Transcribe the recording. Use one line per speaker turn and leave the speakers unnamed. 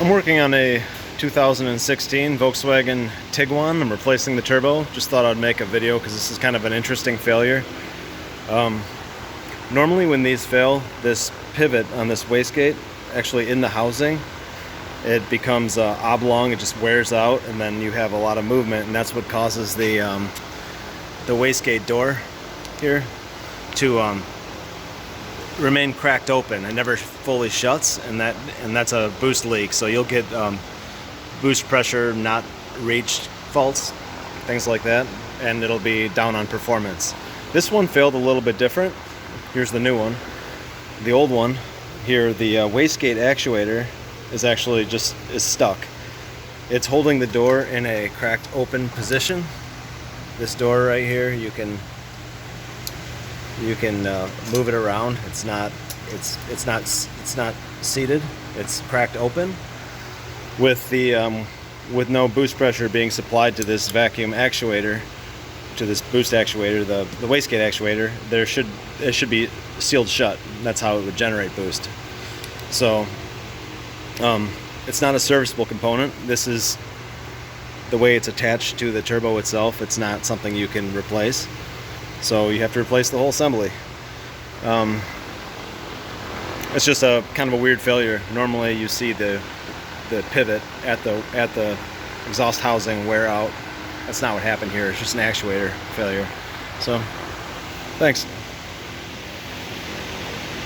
I'm working on a 2016 Volkswagen Tiguan. I'm replacing the turbo. Just thought I'd make a video because this is kind of an interesting failure. Normally when these fail, this pivot on this wastegate, actually in the housing, it becomes oblong, it just wears out, and then you have a lot of movement, and that's what causes the wastegate door here to remain cracked open. It never fully shuts, and that's a boost leak. So you'll get boost pressure not reached faults, things like that, and it'll be down on performance. This one failed a little bit different. Here's the new one. The old one here, the wastegate actuator is actually is stuck. It's holding the door in a cracked open position. This door right here, you can move it around. It's not seated. It's cracked open. With no boost pressure being supplied to this vacuum actuator, to this boost actuator, the wastegate actuator, it should be sealed shut. That's how it would generate boost. So it's not a serviceable component. This is the way it's attached to the turbo itself. It's not something you can replace. So you have to replace the whole assembly. It's just a kind of a weird failure. Normally you see the pivot at the exhaust housing wear out. That's not what happened here. It's just an actuator failure. So, thanks.